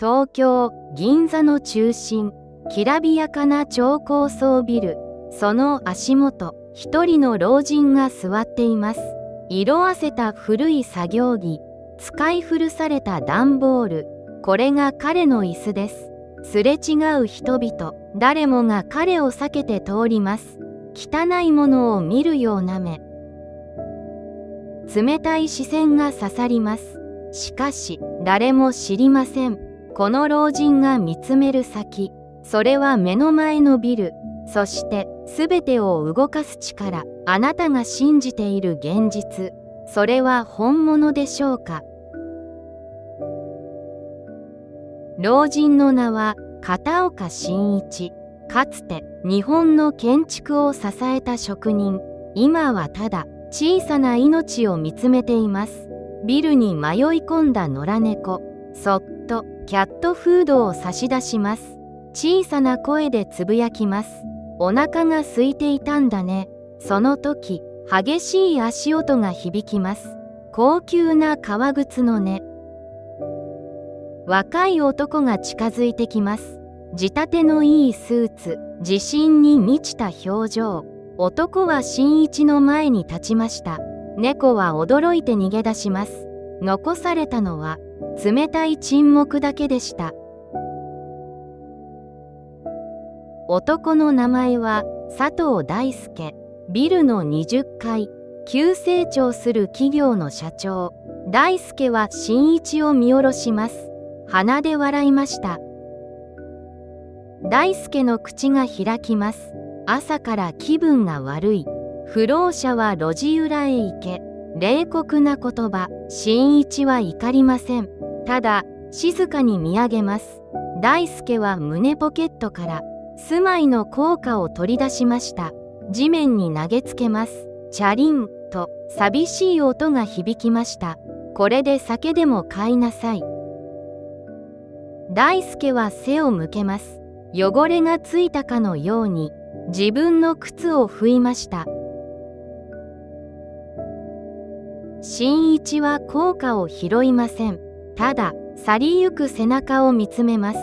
東京・銀座の中心、きらびやかな超高層ビル。その足元、一人の老人が座っています。色あせた古い作業着、使い古された段ボール。これが彼の椅子です。すれ違う人々、誰もが彼を避けて通ります。汚いものを見るような目。冷たい視線が刺さります。しかし、誰も知りません。この老人が見つめる先、それは目の前のビル。そして全てを動かす力、あなたが信じている現実、それは本物でしょうか。老人の名は片岡真一。かつて日本の建築を支えた職人。今はただ小さな命を見つめています。ビルに迷い込んだ野良猫、そっとキャットフードを差し出します。小さな声でつぶやきます。お腹が空いていたんだね。その時、激しい足音が響きます。高級な革靴の音。若い男が近づいてきます。仕立てのいいスーツ、自信に満ちた表情。男は新一の前に立ちました。猫は驚いて逃げ出します。残されたのは冷たい沈黙だけでした。男の名前は佐藤大輔。ビルの20階、急成長する企業の社長。大輔は新一を見下ろします。鼻で笑いました。大輔の口が開きます。朝から気分が悪い。不老者は路地裏へ行け。冷酷な言葉。新一は怒りません。ただ静かに見上げます。大輔は胸ポケットから住まいの硬貨を取り出しました。地面に投げつけます。チャリンと寂しい音が響きました。これで酒でも買いなさい。大輔は背を向けます。汚れがついたかのように自分の靴を拭いました。新一は硬貨を拾いません。ただ去りゆく背中を見つめます。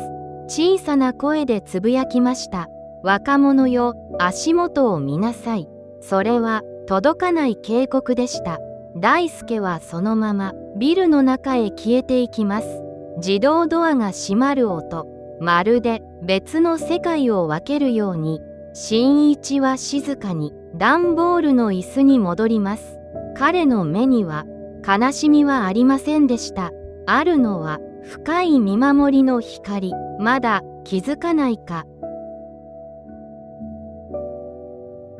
小さな声でつぶやきました。若者よ、足元を見なさい。それは届かない警告でした。大輔はそのままビルの中へ消えていきます。自動ドアが閉まる音、まるで別の世界を分けるように、新一は静かに段ボールの椅子に戻ります。彼の目には悲しみはありませんでした。あるのは深い見守りの光。まだ気づかないか。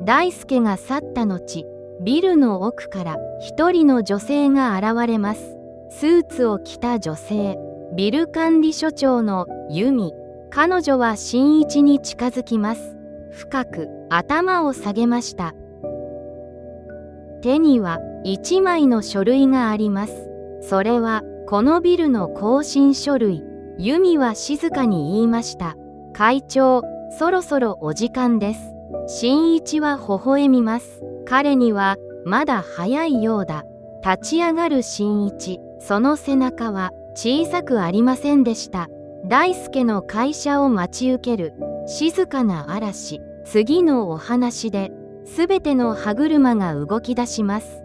大輔が去った後、ビルの奥から一人の女性が現れます。スーツを着た女性、ビル管理所長の由美。彼女は新一に近づきます。深く頭を下げました。手には一枚の書類があります。それはこのビルの更新書類。由美は静かに言いました。会長、そろそろお時間です。新一は微笑みます。彼にはまだ早いようだ。立ち上がる新一。その背中は小さくありませんでした。大輔の会社を待ち受ける静かな嵐。次のお話で、すべての歯車が動き出します。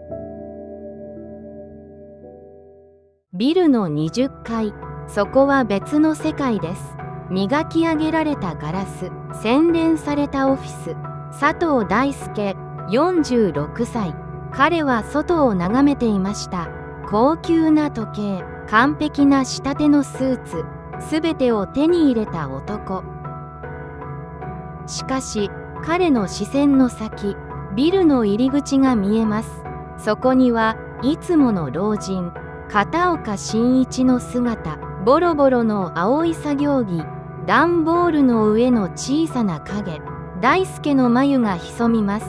ビルの20階。そこは別の世界です。磨き上げられたガラス、洗練されたオフィス。佐藤大輔、46歳。彼は外を眺めていました。高級な時計、完璧な仕立てのスーツ、すべてを手に入れた男。しかし、彼の視線の先、ビルの入り口が見えます。そこにはいつもの老人、片岡真一の姿。ボロボロの青い作業着、段ボールの上の小さな影。大輔の眉が潜みます。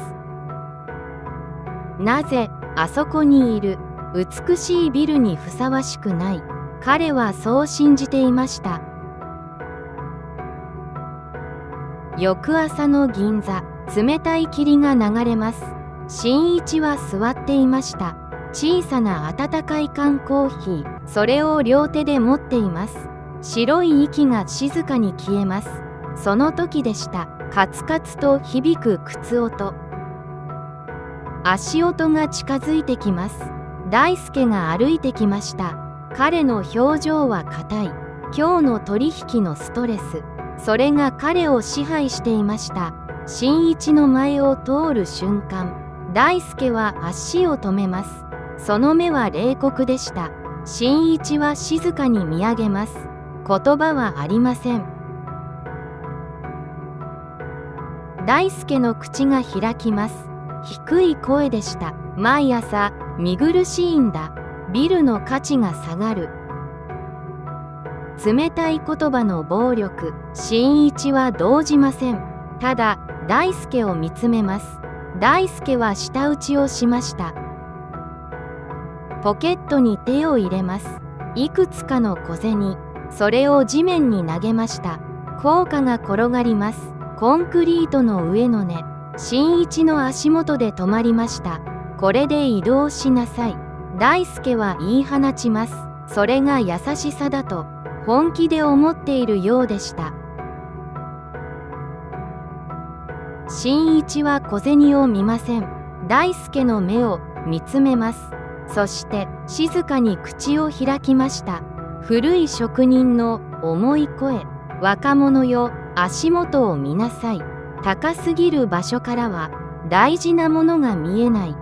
なぜあそこにいる。美しいビルにふさわしくない。彼はそう信じていました。翌朝の銀座、冷たい霧が流れます。新一は座っていました。小さな温かい缶コーヒー、それを両手で持っています。白い息が静かに消えます。その時でした。カツカツと響く靴音。足音が近づいてきます。大輔が歩いてきました。彼の表情は硬い。今日の取引のストレス、それが彼を支配していました。新一の前を通る瞬間、大輔は足を止めます。その目は冷酷でした。新一は静かに見上げます。言葉はありません。大輔の口が開きます。低い声でした。毎朝、見苦しいんだ。ビルの価値が下がる。冷たい言葉の暴力、新一は動じません。ただ、大輔を見つめます。大輔は舌打ちをしました。ポケットに手を入れます。いくつかの小銭、それを地面に投げました。硬貨が転がります。コンクリートの上の根、新一の足元で止まりました。これで移動しなさい。大輔は言い放ちます。それが優しさだと本気で思っているようでした。新一は小銭を見ません。大輔の目を見つめます。そして静かに口を開きました。古い職人の重い声。若者よ、足元を見なさい。高すぎる場所からは大事なものが見えない。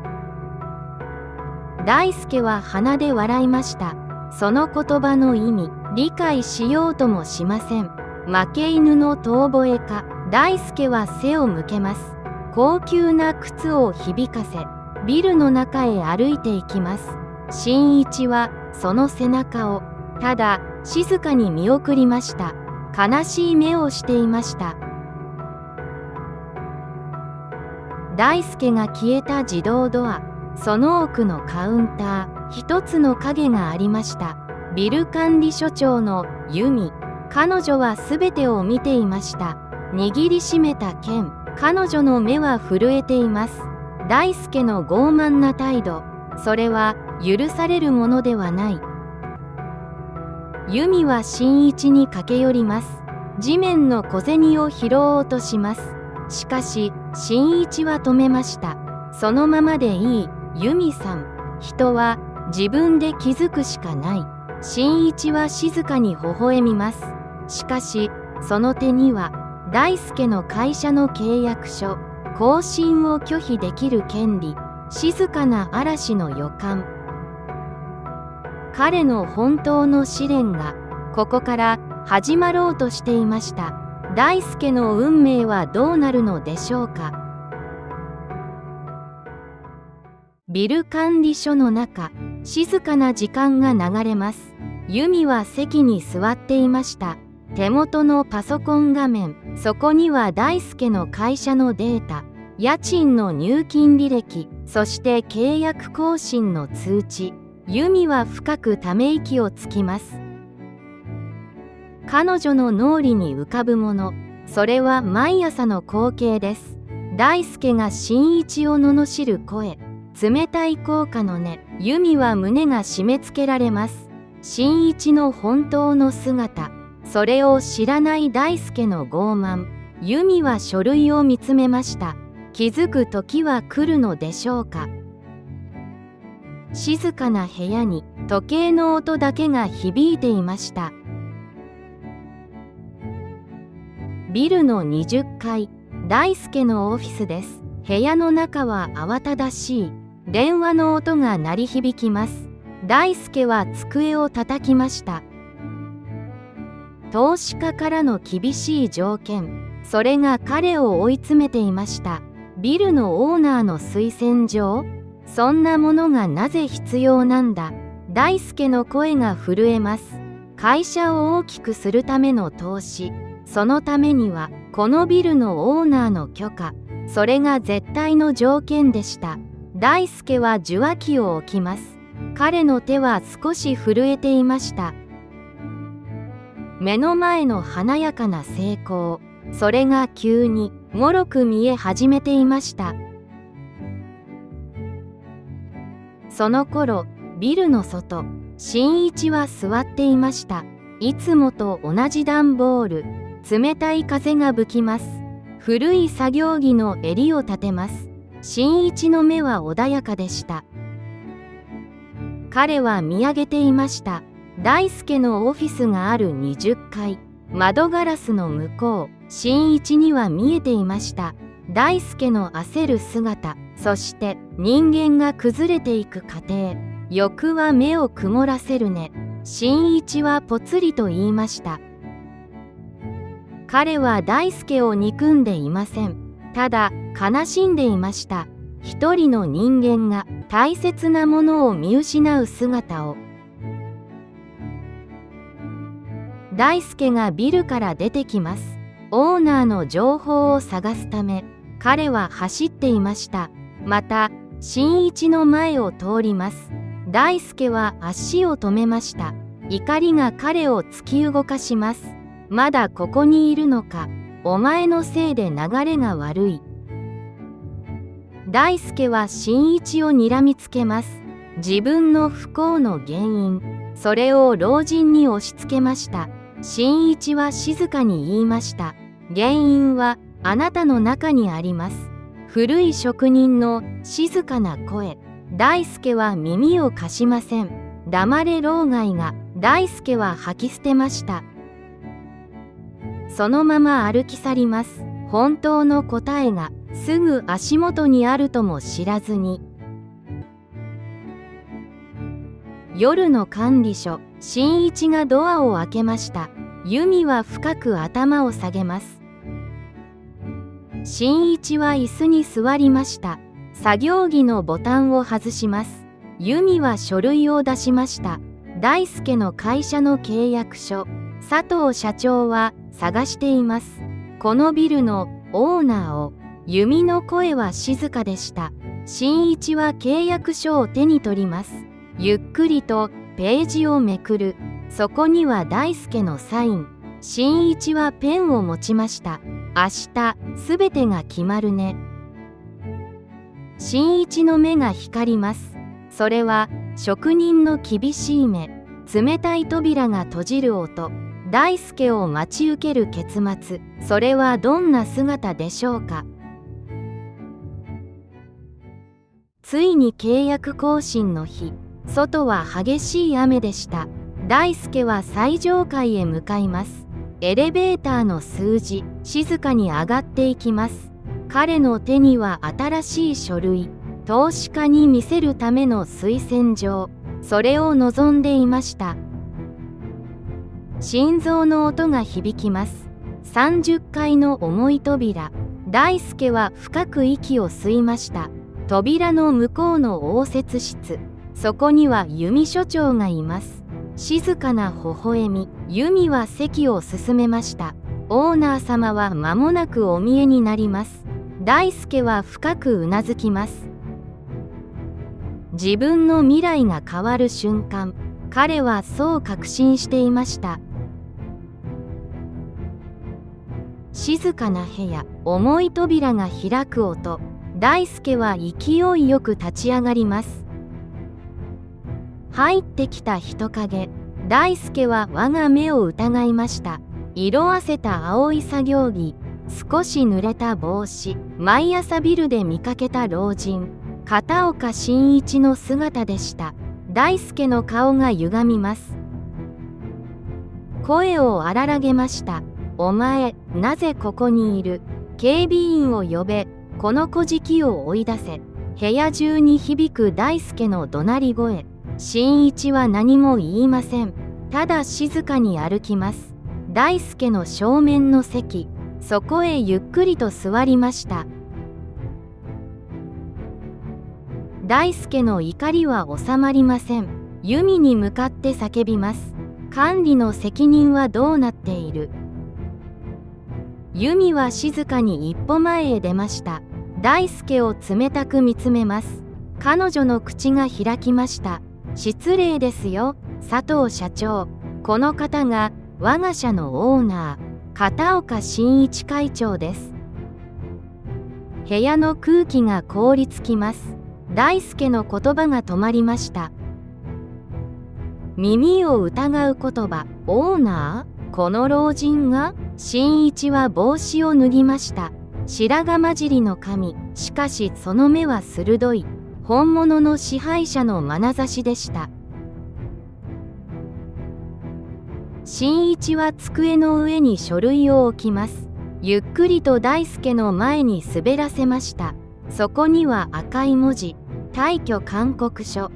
大輔は鼻で笑いました。その言葉の意味、理解しようともしません。負け犬の遠吠えか。大輔は背を向けます。高級な靴を響かせ、ビルの中へ歩いていきます。新一はその背中をただ静かに見送りました。悲しい目をしていました。大輔が消えた自動ドア、その奥のカウンター、一つの影がありました。ビル管理所長のユミ。彼女は全てを見ていました。握りしめた剣、彼女の目は震えています。大輔の傲慢な態度、それは許されるものではない。ユミは新一に駆け寄ります。地面の小銭を拾おうとします。しかし新一は止めました。そのままでいい、ユミさん。人は自分で気づくしかない。新一は静かに微笑みます。しかしその手には大輔の会社の契約書、更新を拒否できる権利、静かな嵐の予感。彼の本当の試練がここから始まろうとしていました。大輔の運命はどうなるのでしょうか。ビル管理所の中、静かな時間が流れます。ユミは席に座っていました。手元のパソコン画面、そこには大輔の会社のデータ、家賃の入金履歴、そして契約更新の通知。ユミは深くため息をつきます。彼女の脳裏に浮かぶもの、それは毎朝の光景です。大輔が新一を罵る声、冷たい硬貨の音。ユミは胸が締め付けられます。新一の本当の姿、それを知らない大輔の傲慢。ユミは書類を見つめました。気づく時は来るのでしょうか。静かな部屋に時計の音だけが響いていました。ビルの20階、大輔のオフィスです。部屋の中は慌ただしい。電話の音が鳴り響きます。大輔は机を叩きました。投資家からの厳しい条件、それが彼を追い詰めていました。ビルのオーナーの推薦状、そんなものがなぜ必要なんだ。大輔の声が震えます。会社を大きくするための投資、そのためにはこのビルのオーナーの許可、それが絶対の条件でした。大輔は受話器を置きます。彼の手は少し震えていました。目の前の華やかな成功、それが急に脆く見え始めていました。その頃、ビルの外、新一は座っていました。いつもと同じ段ボール。冷たい風が吹きます。古い作業着の襟を立てます。新一の目は穏やかでした。彼は見上げていました。大輔のオフィスがある20階。窓ガラスの向こう、新一には見えていました。大輔の焦る姿、そして人間が崩れていく過程。欲は目を曇らせるね。新一はぽつりと言いました。彼は大輔を憎んでいません。ただ悲しんでいました。一人の人間が大切なものを見失う姿を。大輔がビルから出てきます。オーナーの情報を探すため、彼は走っていました。また、新一の前を通ります。大輔は足を止めました。怒りが彼を突き動かします。まだここにいるのか。お前のせいで流れが悪い。大輔は新一を睨みつけます。自分の不幸の原因、それを老人に押し付けました。新一は静かに言いました。原因はあなたの中にあります。古い職人の静かな声。大輔は耳を貸しません。黙れ老害が。大輔は吐き捨てました。そのまま歩き去ります。本当の答えがすぐ足元にあるとも知らずに。夜の管理所、新一がドアを開けました。由美は深く頭を下げます。新一は椅子に座りました。作業着のボタンを外します。由美は書類を出しました。大輔の会社の契約書。佐藤社長は探しています。このビルのオーナーを。由美の声は静かでした。新一は契約書を手に取ります。ゆっくりとページをめくる。そこには大輔のサイン。新一はペンを持ちました。明日すべてが決まるね。新一の目が光ります。それは職人の厳しい目。冷たい扉が閉じる音。大輔を待ち受ける結末。それはどんな姿でしょうか。ついに契約更新の日。外は激しい雨でした。大輔は最上階へ向かいます。エレベーターの数字、静かに上がっていきます。彼の手には新しい書類。投資家に見せるための推薦状。それを望んでいました。心臓の音が響きます。30階の重い扉。大輔は深く息を吸いました。扉の向こうの応接室。そこには由美所長がいます。静かな微笑み。由美は席を進めました。オーナー様は間もなくお見えになります。大輔は深くうなずきます。自分の未来が変わる瞬間、彼はそう確信していました。静かな部屋、重い扉が開く音。大輔は勢いよく立ち上がります。入ってきた人影。大輔は我が目を疑いました。色あせた青い作業着、少し濡れた帽子。毎朝ビルで見かけた老人、片岡真一の姿でした。大輔の顔が歪みます。声を荒げました。お前、なぜここにいる？警備員を呼べ。この小敷を追い出せ。部屋中に響く大輔の怒鳴り声。新一は何も言いません。ただ静かに歩きます。大輔の正面の席。そこへゆっくりと座りました。大輔の怒りは収まりません。由美に向かって叫びます。管理の責任はどうなっている？由美は静かに一歩前へ出ました。大輔を冷たく見つめます。彼女の口が開きました。失礼ですよ、佐藤社長。この方が我が社のオーナー、片岡真一会長です。部屋の空気が凍りつきます。大輔の言葉が止まりました。耳を疑う言葉。オーナー？この老人が？新一は帽子を脱ぎました。白髪混じりの髪。しかしその目は鋭い。本物の支配者の眼差しでした。新一は机の上に書類を置きます。ゆっくりと大輔の前に滑らせました。そこには赤い文字。退去勧告書。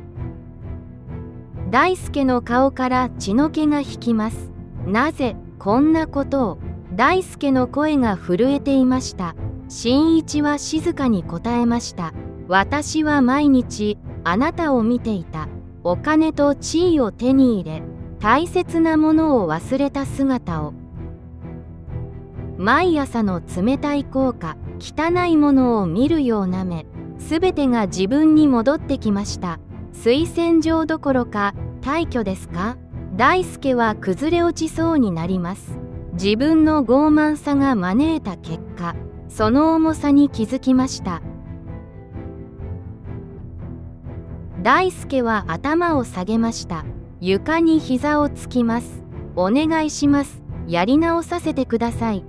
大輔の顔から血の気が引きます。なぜこんなことを？大輔の声が震えていました。新一は静かに答えました。私は毎日あなたを見ていた。お金と地位を手に入れ、大切なものを忘れた姿を。毎朝の冷たい効果、汚いものを見るような目、すべてが自分に戻ってきました。推薦状どころか退去ですか？大輔は崩れ落ちそうになります。自分の傲慢さが招いた結果、その重さに気づきました。大輔は頭を下げました。床に膝をつきます。お願いします。やり直させてください。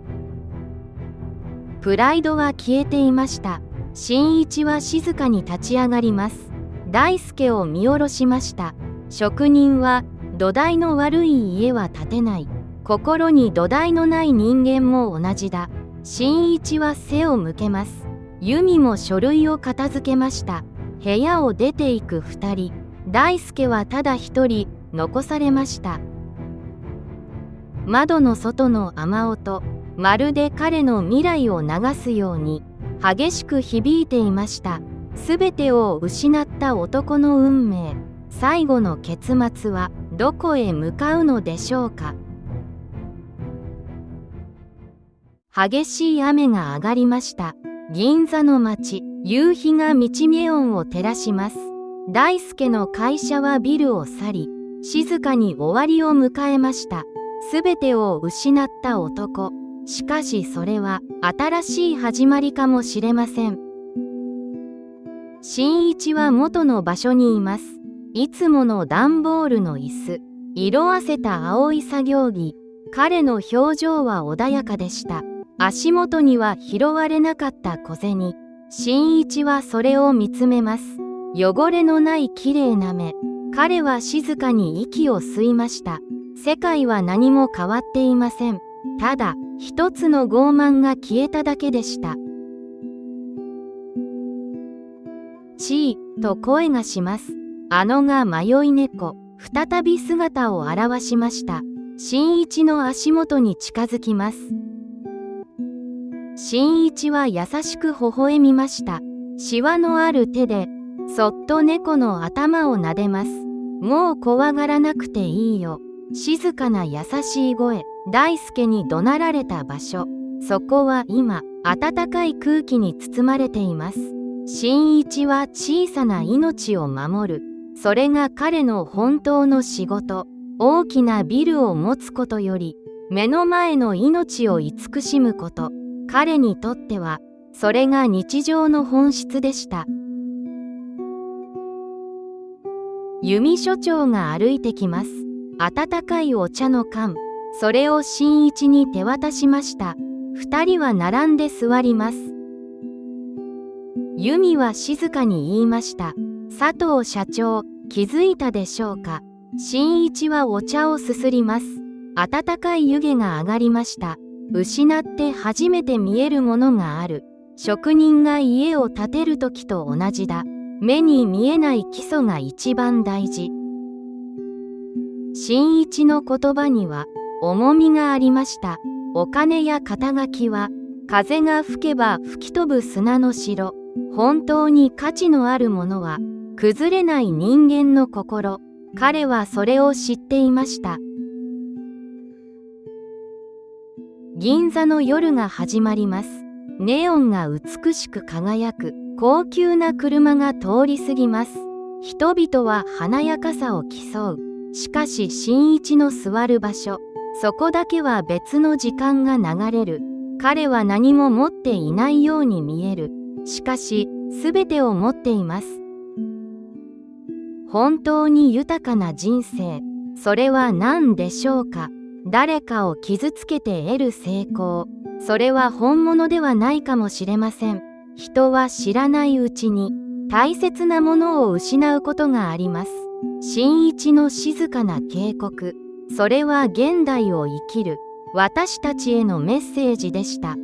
プライドは消えていました。新一は静かに立ち上がります。大輔を見下ろしました。職人は土台の悪い家は建てない。心に土台のない人間も同じだ。新一は背を向けます。由美も書類を片付けました。部屋を出ていく二人。大輔はただ一人残されました。窓の外の雨音、まるで彼の未来を流すように激しく響いていました。すべてを失った男の運命、最後の結末はどこへ向かうのでしょうか。激しい雨が上がりました。銀座の街、夕日が道ネオンを照らします。大輔の会社はビルを去り、静かに終わりを迎えました。すべてを失った男。しかしそれは新しい始まりかもしれません。新一は元の場所にいます。いつもの段ボールの椅子、色あせた青い作業着。彼の表情は穏やかでした。足元には拾われなかった小銭。新一はそれを見つめます。汚れのないきれいな目。彼は静かに息を吸いました。世界は何も変わっていません。ただ一つの傲慢が消えただけでした。チーと声がします。あのが迷い猫、再び姿を現しました。新一の足元に近づきます。新一は優しく微笑みました。シワのある手でそっと猫の頭を撫でます。もう怖がらなくていいよ。静かな優しい声。大輔に怒鳴られた場所。そこは今暖かい空気に包まれています。新一は小さな命を守る。それが彼の本当の仕事。大きなビルを持つことより目の前の命を慈しむこと。彼にとってはそれが日常の本質でした。由美所長が歩いてきます。温かいお茶の缶。それを新一に手渡しました。二人は並んで座ります。由美は静かに言いました。佐藤社長、気づいたでしょうか。新一はお茶をすすります。温かい湯気が上がりました。失って初めて見えるものがある。職人が家を建てる時と同じだ。目に見えない基礎が一番大事。新一の言葉には重みがありました。お金や肩書きは風が吹けば吹き飛ぶ砂の城。本当に価値のあるものは崩れない人間の心。彼はそれを知っていました。銀座の夜が始まります。ネオンが美しく輝く。高級な車が通り過ぎます。人々は華やかさを競う。しかし新一の座る場所、そこだけは別の時間が流れる。彼は何も持っていないように見える。しかし全てを持っています。本当に豊かな人生。それは何でしょうか。誰かを傷つけて得る成功。それは本物ではないかもしれません。人は知らないうちに大切なものを失うことがあります。新一の静かな警告。それは現代を生きる私たちへのメッセージでした。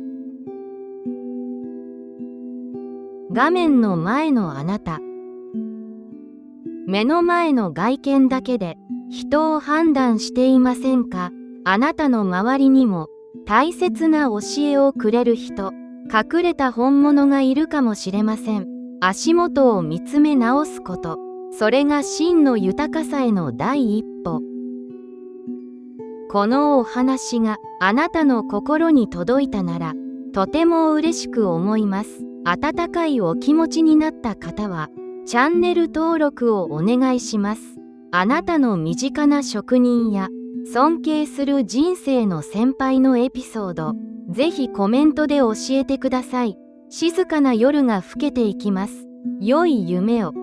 画面の前のあなた。目の前の外見だけで人を判断していませんか。あなたの周りにも大切な教えをくれる人、隠れた本物がいるかもしれません。足元を見つめ直すこと、それが真の豊かさへの第一歩。このお話があなたの心に届いたなら、とても嬉しく思います。温かいお気持ちになった方は、チャンネル登録をお願いします。あなたの身近な職人や尊敬する人生の先輩のエピソード、ぜひコメントで教えてください。静かな夜が更けていきます。良い夢を。